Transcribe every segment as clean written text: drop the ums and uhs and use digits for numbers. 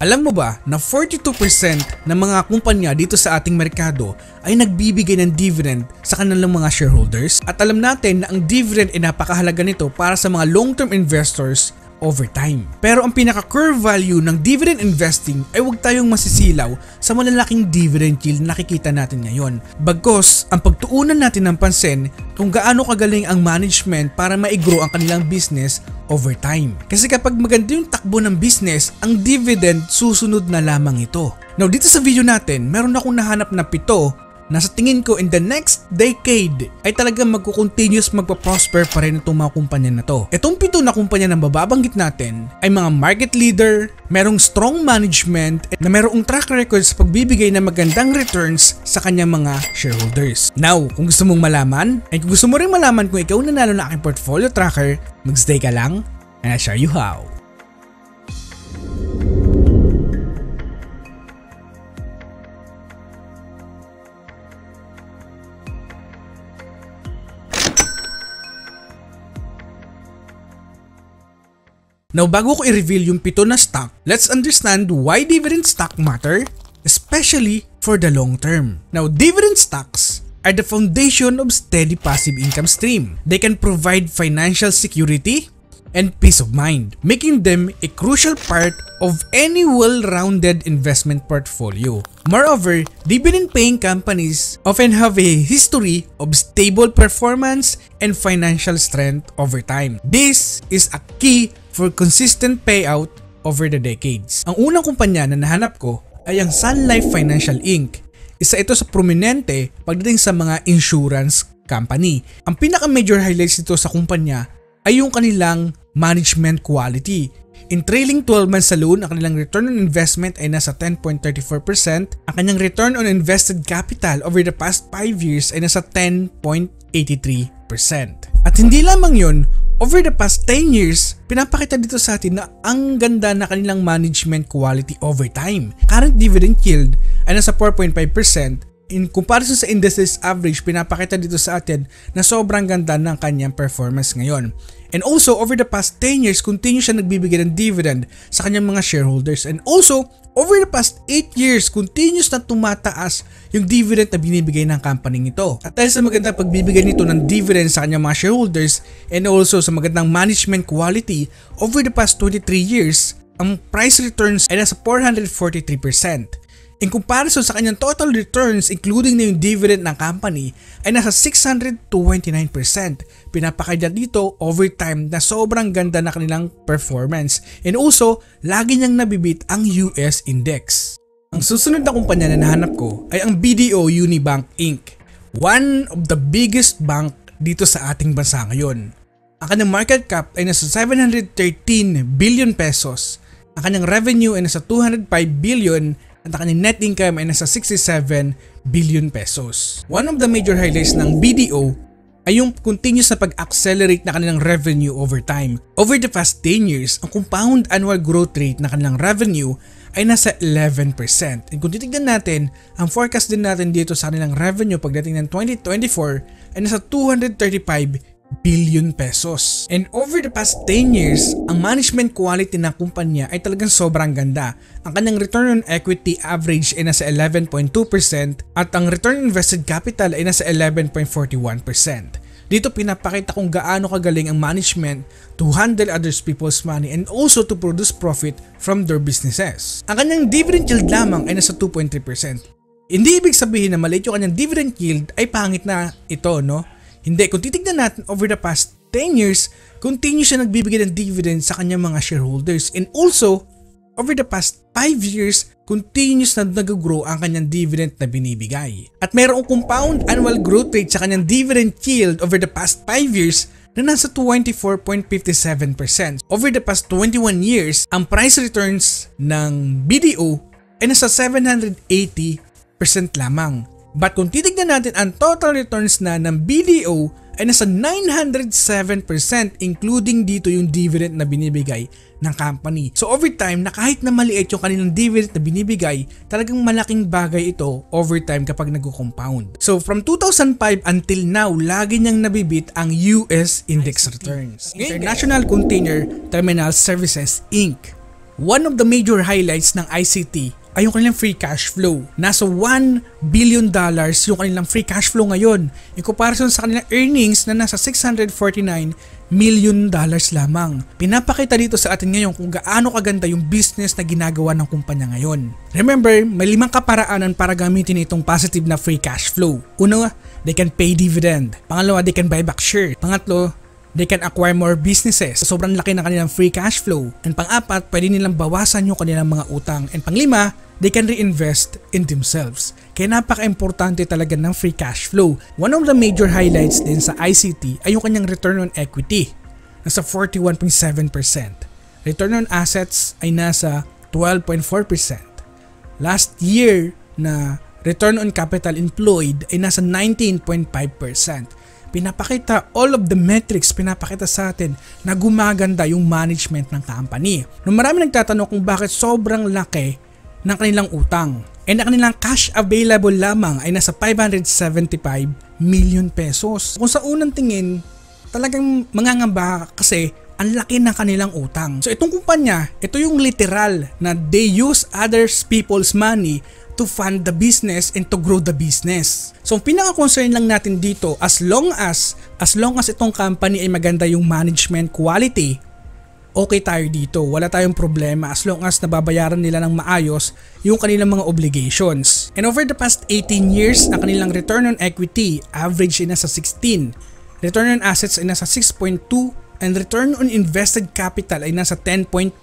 Alam mo ba na 42% ng mga kumpanya dito sa ating merkado ay nagbibigay ng dividend sa kanilang mga shareholders? At alam natin na ang dividend ay napakahalaga nito para sa mga long-term investors over time. Pero ang pinaka-core value ng dividend investing ay huwag tayong masisilaw sa malalaking dividend yield na nakikita natin ngayon. Bagkus, ang pagtuunan natin ng pansin kung gaano kagaling ang management para ma-grow ang kanilang business over time. Kasi kapag maganda yung takbo ng business, ang dividend susunod na lamang ito. Now dito sa video natin, meron akong nahanap na 7 na sa tingin ko in the next decade ay talagang magkukontinuous magpa-prosper pa rin itong mga kumpanya na to. Itong 7 na kumpanya na mababanggit natin ay mga market leader, merong strong management, na merong track record sa pagbibigay ng magandang returns sa kanyang mga shareholders. Now, kung gusto mong malaman, ay kung gusto mo rin malaman kung ikaw nanalo na aking portfolio tracker, mag-stay ka lang and I'll show you how. Now, bago ko i-reveal yung 7 na stock, let's understand why dividend stock matter, especially for the long term. Now, dividend stocks are the foundation of steady passive income stream. They can provide financial security and peace of mind, making them a crucial part of any well-rounded investment portfolio. Moreover, dividend-paying companies often have a history of stable performance and financial strength over time. This is a key for consistent payout over the decades. Ang unang kumpanya na nahanap ko ay ang Sun Life Financial Inc. Isa ito sa prominente pagdating sa mga insurance company. Ang pinaka-major highlights nito sa kumpanya ay yung kanilang management quality. In trailing 12 months alone, ang kanilang return on investment ay nasa 10.34%. Ang kanyang return on invested capital over the past 5 years ay nasa 10.83%. At hindi lamang yun, over the past 10 years, pinapakita dito sa atin na ang ganda na kanilang management quality over time. Current dividend yield ay nasa 4.5%. In comparison sa industry's average, pinapakita dito sa atin na sobrang ganda ng kanyang performance ngayon. And also, over the past 10 years, continue siya nagbibigay ng dividend sa kanyang mga shareholders. And also, over the past 8 years, continuous na tumataas yung dividend na binibigay ng company ito. At dahil sa magandang pagbibigay nito ng dividend sa kanyang mga shareholders and also sa magandang management quality, over the past 23 years, ang price returns ay nasa 443%. In comparison sa kanyang total returns including na yung dividend ng company ay nasa 629%. Pinapakita dito over time na sobrang ganda na kanilang performance. And also, lagi niyang nabibit ang US index. Ang susunod na kumpanya na nahanap ko ay ang BDO Unibank Inc. One of the biggest bank dito sa ating bansa ngayon. Ang kanyang market cap ay nasa 713 billion pesos. Ang kanyang revenue ay nasa 205 billion at ang kanyang net income ay nasa 67 billion pesos. One of the major highlights ng BDO ay yung continuous na pag-accelerate na kanilang revenue over time. Over the past 10 years, ang compound annual growth rate na kanilang revenue ay nasa 11%. And kung titignan natin, ang forecast din natin dito sa kanilang revenue pagdating ng 2024 ay nasa 235 billion pesos. And over the past 10 years, ang management quality ng kumpanya ay talagang sobrang ganda. Ang kanyang return on equity average ay nasa 11.2% at ang return on invested capital ay nasa 11.41%. Dito pinapakita kung gaano kagaling ang management to handle other people's money and also to produce profit from their businesses. Ang kanyang dividend yield lamang ay nasa 2.3%. Hindi ibig sabihin na maliit yung kanyang dividend yield ay pangit na ito, no? Hindi, kung titignan natin over the past 10 years, continue siya nagbibigay ng dividend sa kanyang mga shareholders. And also, over the past 5 years, continuous na nag-grow ang kanyang dividend na binibigay. At mayroong compound annual growth rate sa kanyang dividend yield over the past 5 years na nasa 24.57%. Over the past 21 years, ang price returns ng BDO ay nasa 780% lamang. But kung titignan natin ang total returns na ng BDO ay nasa 907% including dito yung dividend na binibigay ng company. So over time na kahit na maliit yung kanilang dividend na binibigay, talagang malaking bagay ito over time kapag nagko-compound. So from 2005 until now, lagi niyang nabibit ang US index returns. International Container Terminal Services Inc. One of the major highlights ng ICT ay yung kanilang free cash flow. Nasa $1 billion yung kanilang free cash flow ngayon in comparison sa kanilang earnings na nasa $649 million lamang. Pinapakita dito sa atin ngayon kung gaano kaganda yung business na ginagawa ng kumpanya ngayon. Remember, may 5 kaparaanan para gamitin itong positive na free cash flow. Uno, they can pay dividend. Pangalawa, they can buy back share. Pangatlo, they can acquire more businesses. Sobrang laki ng kanilang free cash flow. And pang-apat, pwede nilang bawasan yung kanilang mga utang. And pang-5, they can reinvest in themselves. Kaya napaka-importante talaga ng free cash flow. One of the major highlights din sa ICT ay yung kanyang return on equity. Nasa 41.7%. Return on assets ay nasa 12.4%. Last year na return on capital employed ay nasa 19.5%. Pinapakita all of the metrics, pinapakita sa atin na gumaganda yung management ng company. Nung marami nagtatanong kung bakit sobrang laki ng kanilang utang. And ang kanilang cash available lamang ay nasa 575 million pesos. Kung sa unang tingin, talagang mangangamba kasi ang laki ng kanilang utang. So itong kumpanya, ito yung literal na they use others people's money to fund the business and to grow the business. So pinaka-concern lang natin dito, as long as itong company ay maganda yung management quality, okay tayo dito. Wala tayong problema as long as nababayaran nila ng maayos yung kanilang mga obligations. And over the past 18 years, ang kanilang return on equity average ay nasa 16. Return on assets ay nasa 6.2 and return on invested capital ay nasa 10.29%.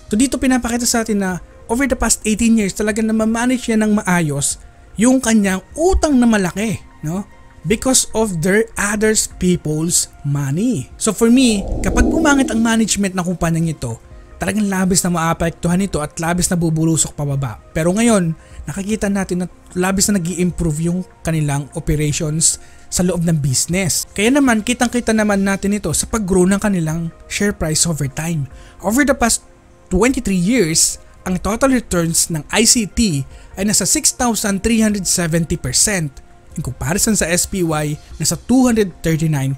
So dito pinapakita sa atin na over the past 18 years talagang namamanage niya ng maayos yung kanyang utang na malaki, no? Because of their others people's money. So for me, kapag pumangit ang management ng kumpanyang ito, talagang labis na maapektuhan ito at labis na bubulusok pababa. Pero ngayon, nakikita natin na labis na nag-i-improve yung kanilang operations sa loob ng business. Kaya naman, kitang-kita naman natin ito sa pag-grow ng kanilang share price over time. Over the past 23 years, ang total returns ng ICT ay nasa 6,370%. In comparison sa SPY, nasa 239%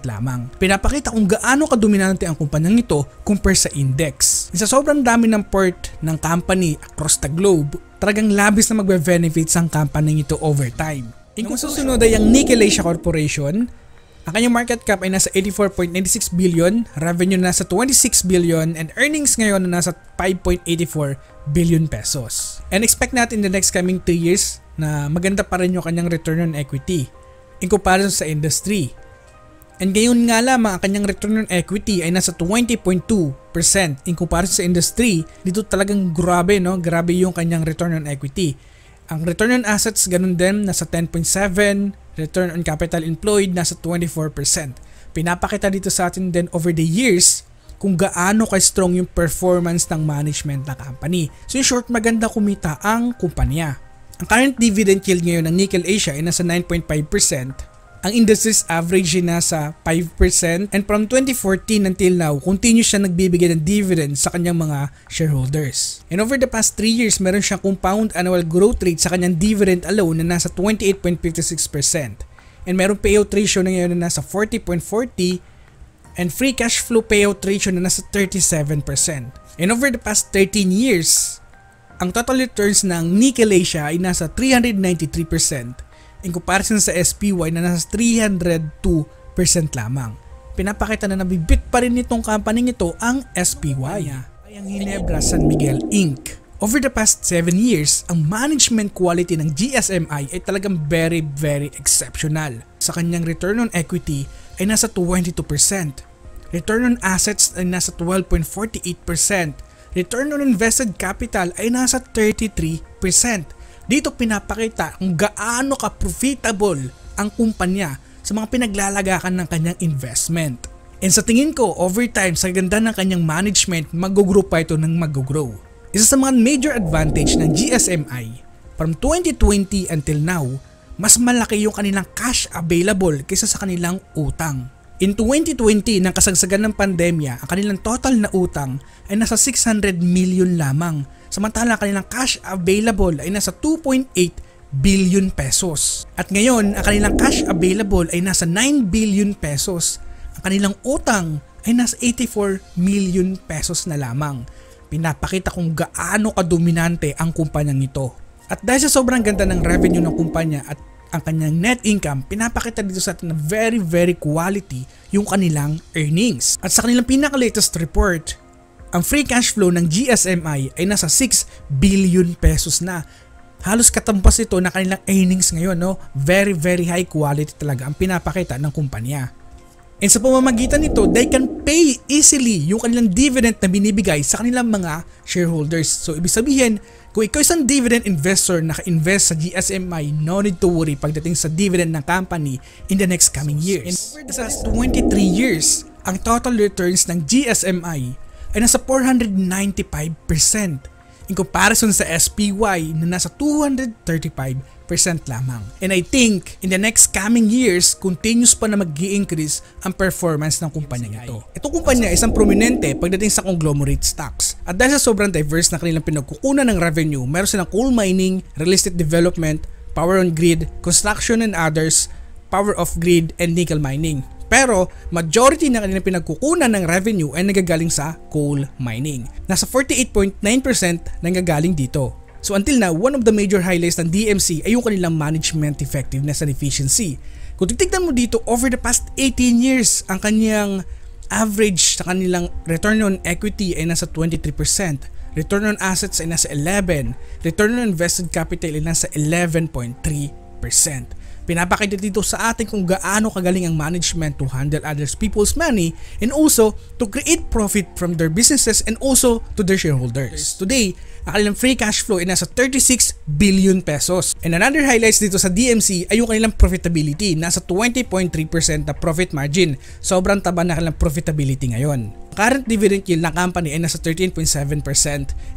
lamang. Pinapakita kung gaano kadominante ang kumpanyang ito compare sa index. Sa sobrang dami ng port ng company across the globe, talagang labis na magbe-benefits ang company ito over time. Kung susunod ay ang Nickel Asia Corporation, ang kanyang market cap ay nasa 84.96 billion, revenue na nasa 26 billion, and earnings ngayon na nasa 5.84 billion pesos. And expect natin in the next coming 2 years na maganda pa rin yung kanyang return on equity in comparison sa industry. And ngayon nga lamang ang kanyang return on equity ay nasa 20.2% in comparison sa industry. Dito talagang grabe, no? Grabe yung kanyang return on equity. Ang return on assets ganun din, nasa 10.7%, return on capital employed nasa 24%. Pinapakita dito sa atin din over the years kung gaano ka-strong yung performance ng management ng company. So in short, maganda kumita ang kumpanya. Ang current dividend yield ngayon ng Nickel Asia ay nasa 9.5%. Ang industry's average ay nasa 5%. And from 2014 until now, continuous siya nagbibigay ng dividend sa kanyang mga shareholders. And over the past 3 years, meron siyang compound annual growth rate sa kanyang dividend alone na nasa 28.56%. And meron payout ratio na ngayon na nasa 40.40% and free cash flow payout ratio na nasa 37%. And over the past 13 years, ang total returns ng Nickel Asia ay nasa 393% in comparison sa SPY na nasa 302% lamang. Pinapakita na nabibit pa rin itong company ito ang SPY ay ang Ginebra San Miguel Inc. Over the past 7 years, ang management quality ng GSMI ay talagang very exceptional. Sa kanyang return on equity ay nasa 22%. Return on assets ay nasa 12.48%. Return on invested capital ay nasa 33%. Dito pinapakita kung gaano ka-profitable ang kumpanya sa mga pinaglalagakan ng kanyang investment. And sa tingin ko, over time, sa ganda ng kanyang management, mag-grow pa ito ng mag-grow. Isa sa mga major advantage ng GSMI, from 2020 until now, mas malaki yung kanilang cash available kaysa sa kanilang utang. In 2020, nang kasagsagan ng pandemya, ang kanilang total na utang ay nasa 600 million lamang. Samantala, kanilang cash available ay nasa 2.8 billion pesos. At ngayon, ang kanilang cash available ay nasa 9 billion pesos. Ang kanilang utang ay nasa 84 million pesos na lamang. Pinapakita kung gaano kadominante ang kumpanyang ito. At dahil sa sobrang ganda ng revenue ng kumpanya at ang kanyang net income, pinapakita dito sa atin na very quality yung kanilang earnings. At sa kanilang pinaka-latest report, ang free cash flow ng GSMI ay nasa 6 billion pesos na. Halos katampas ito na kanilang earnings ngayon, no? Very high quality talaga ang pinapakita ng kumpanya. And sa pamamagitan nito, they can pay easily yung kanilang dividend na binibigay sa kanilang mga shareholders. So ibig sabihin, kung ikaw isang dividend investor na naka-invest sa GSMI, no need to worry pagdating sa dividend ng company in the next coming years. And over the past 23 years, ang total returns ng GSMI ay nasa 495%. In comparison sa SPY na nasa 235% lamang. And I think in the next coming years, continuous pa na mag-i-increase ang performance ng kumpanya ito. Itong kumpanya ay isang prominente pagdating sa conglomerate stocks. At dahil sa sobrang diverse na kanilang pinagkukunan ng revenue, meron silang coal mining, real estate development, power on grid, construction and others, power off grid, and nickel mining. Pero majority na kanilang pinagkukunan ng revenue ay nagagaling sa coal mining. Nasa 48.9% nanggagaling dito. So until now, one of the major highlights ng DMC ay yung kanilang management effectiveness and efficiency. Kung titignan mo dito, over the past 18 years, ang kanyang average sa kanilang return on equity ay nasa 23%. Return on assets ay nasa 11%. Return on invested capital ay nasa 11.3%. Pinapakita dito sa atin kung gaano kagaling ang management to handle other people's money and also to create profit from their businesses and also to their shareholders. Today, ang kanilang free cash flow ay nasa 36 billion pesos. And another highlights dito sa DMC ay yung kanilang profitability, nasa 20.3% na profit margin. Sobrang taba na kanilang profitability ngayon. Current dividend yield ng company ay nasa 13.7%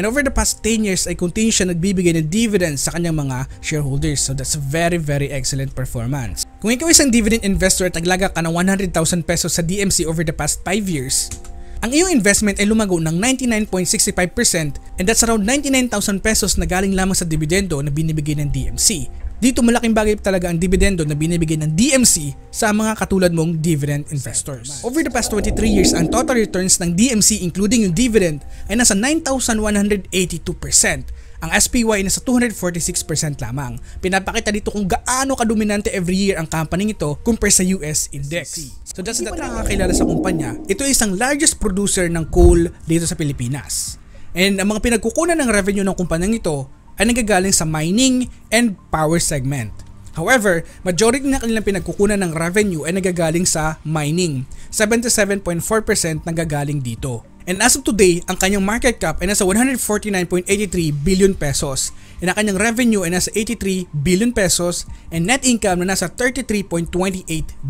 and over the past 10 years ay continue siya nagbibigay ng dividends sa kanyang mga shareholders. So that's a very excellent performance. Kung ikaw isang dividend investor at naglaga ka ng 100,000 pesos sa DMC over the past 5 years, ang iyong investment ay lumago ng 99.65% and that's around 99,000 pesos na galing lamang sa dividendo na binibigay ng DMC. Dito malaking bagay talaga ang dividendo na binibigay ng DMC sa mga katulad mong dividend investors. Over the past 23 years, ang total returns ng DMC including yung dividend ay nasa 9,182%. Ang SPY ay nasa 246% lamang. Pinapakita dito kung gaano kadominante every year ang company ito compare sa US index. So that's the nakakakilala sa kumpanya. Ito ay isang largest producer ng coal dito sa Pilipinas. And ang mga pinagkukunan ng revenue ng kumpanyang ito ay nanggagaling sa mining and power segment. However, majority na kanilang pinagkukunan ng revenue ay nagagaling sa mining. 77.4% nanggagaling dito. And as of today, ang kanyang market cap ay nasa 149.83 billion pesos. And ang kanyang revenue ay nasa 83 billion pesos and net income na nasa 33.28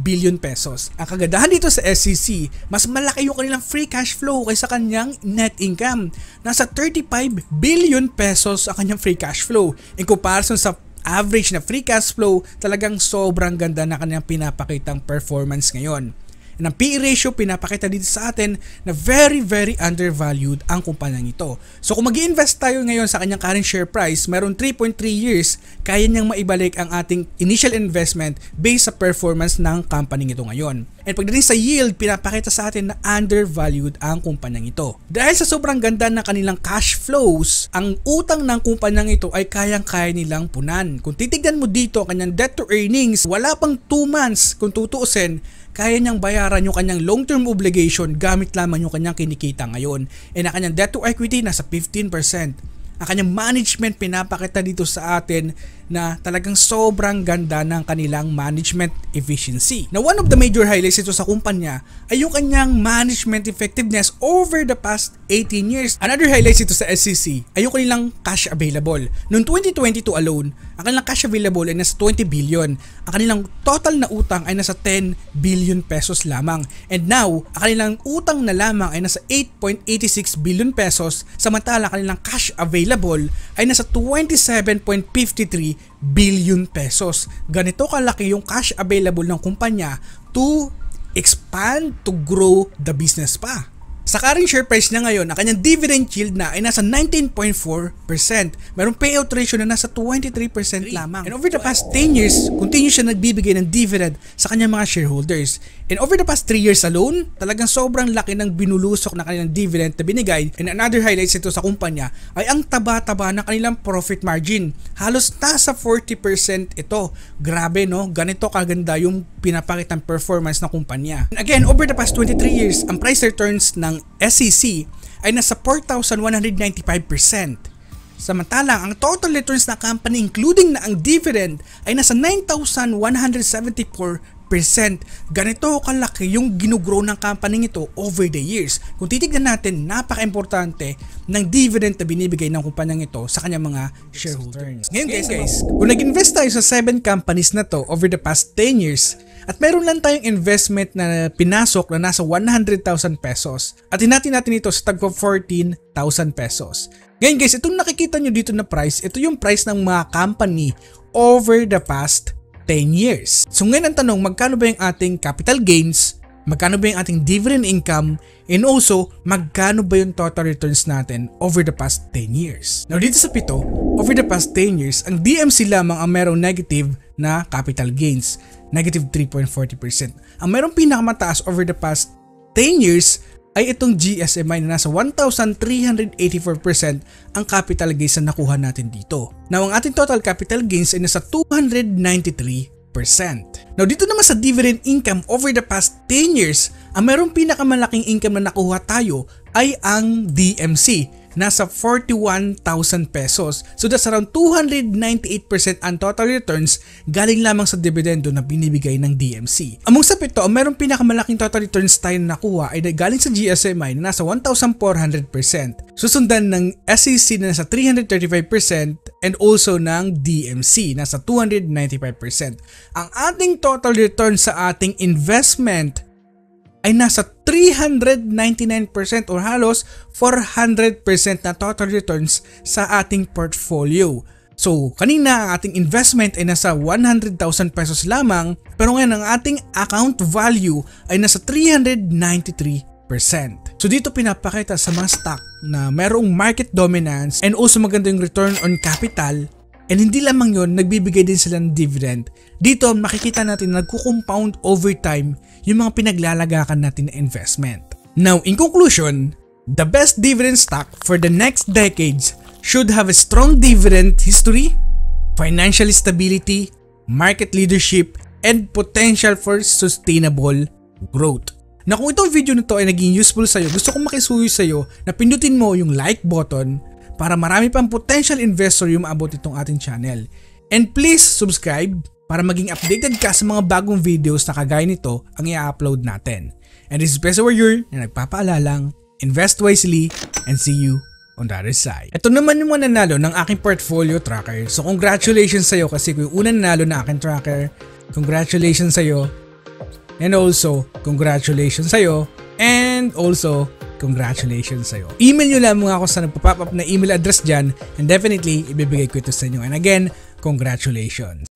billion pesos. Ang kagandahan dito sa SCC, mas malaki yung kanilang free cash flow kaysa kanyang net income. Nasa 35 billion pesos ang kanyang free cash flow. In comparison sa average na free cash flow, talagang sobrang ganda na kanyang pinapakitang performance ngayon. And ang PE ratio pinapakita dito sa atin na very undervalued ang kumpanyang ito. So kung mag-i-invest tayo ngayon sa kanyang current share price, meron 3.3 years, kaya niyang maibalik ang ating initial investment based sa performance ng company ito ngayon. And pagdating sa yield, pinapakita sa atin na undervalued ang kumpanyang ito. Dahil sa sobrang ganda ng kanilang cash flows, ang utang ng kumpanyang ito ay kayang-kaya nilang punan. Kung titignan mo dito, kanyang debt to earnings, wala pang 2 months kung tutuusin, kaya niyang bayaran yung kanyang long-term obligation gamit lamang yung kanyang kinikita ngayon. And ang kanyang debt to equity nasa 15%. Ang kanyang management pinapakita dito sa atin na talagang sobrang ganda ng kanilang management efficiency. Now, one of the major highlights ito sa kumpanya ay yung kanyang management effectiveness over the past 18 years. Another highlights ito sa SCC ay yung kanilang cash available. Noong 2022 alone, ang kanilang cash available ay nasa 20 billion. Ang kanilang total na utang ay nasa 10 billion pesos lamang. And now, ang kanilang utang na lamang ay nasa 8.86 billion pesos, samantala ang kanilang cash available ay nasa 27.53 billion pesos. Ganito kalaki yung cash available ng kumpanya to expand, to grow the business pa. Sa current share price niya ngayon, ang kanyang dividend yield na ay nasa 19.4%. Mayroong payout ratio na nasa 23% lamang. And over the past 10 years, continue siya nagbibigay ng dividend sa kanyang mga shareholders. And over the past 3 years alone, talagang sobrang laki ng binulusok na kanilang dividend na binigay. And another highlights ito sa kumpanya ay ang taba-taba ng kanilang profit margin. Halos nasa 40% ito. Grabe no, ganito kaganda yung pinapakitang performance ng kumpanya. And again, over the past 23 years, ang price returns ng SEC ay nasa 4,195%. Samantalang ang total returns ng company including na ang dividend ay nasa 9,174%. Ganito kalaki yung ginugrow ng company ito over the years. Kung titignan natin, napaka-importante ng dividend na binibigay ng kumpanyang ito sa kanyang mga shareholders. Ngayon guys, kung nag-invest tayo sa 7 companies na to over the past 10 years at meron lang tayong investment na pinasok na nasa 100,000 pesos at hinatin natin ito sa tagpo 14,000 pesos. Ngayon guys, itong nakikita nyo dito na price, ito yung price ng mga company over the past 10 years. So ngayon ang tanong, magkano ba yung ating capital gains, magkano ba yung ating dividend income, and also magkano ba yung total returns natin over the past 10 years. Now dito sa pito, over the past 10 years, ang DMC lamang ang merong negative na capital gains, negative 3.40%. Ang merong pinakamataas over the past 10 years ay itong GSMI na nasa 1,384% ang capital gains na nakuha natin dito. Now, ang ating total capital gains ay nasa 293%. Now, dito naman sa dividend income over the past 10 years, ang mayroong pinakamalaking income na nakuha tayo ay ang DMC. Nasa 41,000 pesos. So that's around 298% ang total returns galing lamang sa dividendo na binibigay ng DMC. Among sa pito, ang merong pinakamalaking total returns tayo na nakuha ay galing sa GSMI na nasa 1,400%. Susundan ng SEC na nasa 335% and also ng DMC nasa 295%. Ang ating total return sa ating investment ay nasa 399% or halos 400% na total returns sa ating portfolio. So, kanina ang ating investment ay nasa 100,000 pesos lamang, pero ngayon ang ating account value ay nasa 393%. So, dito pinapakita sa mga stock na mayroong market dominance and also maganda yung return on capital. And hindi lamang yun, nagbibigay din sila ng dividend. Dito makikita natin na nagko-compound over time yung mga pinaglalagakan natin na investment. Now, in conclusion, the best dividend stock for the next decades should have a strong dividend history, financial stability, market leadership, and potential for sustainable growth. Na kung itong video na to ay naging useful sa'yo, gusto kong makisuyo sa'yo na pindutin mo yung like button para marami pang potential investor yung maabot itong ating channel. And please subscribe para maging updated ka sa mga bagong videos na kagaya nito ang i-upload natin. And this is Peso Warrior na nagpapaalalang, invest wisely, and see you on the other side. Ito naman yung mga nanalo ng aking portfolio tracker. So congratulations sa'yo kasi kung yung unang nanalo na aking tracker, congratulations sa'yo. And also, congratulations sa'yo. And also, congratulations sa'yo. Email nyo lang mga ako sa nagpa-pop up na email address dyan and definitely ibibigay ko ito sa inyo. And again, congratulations.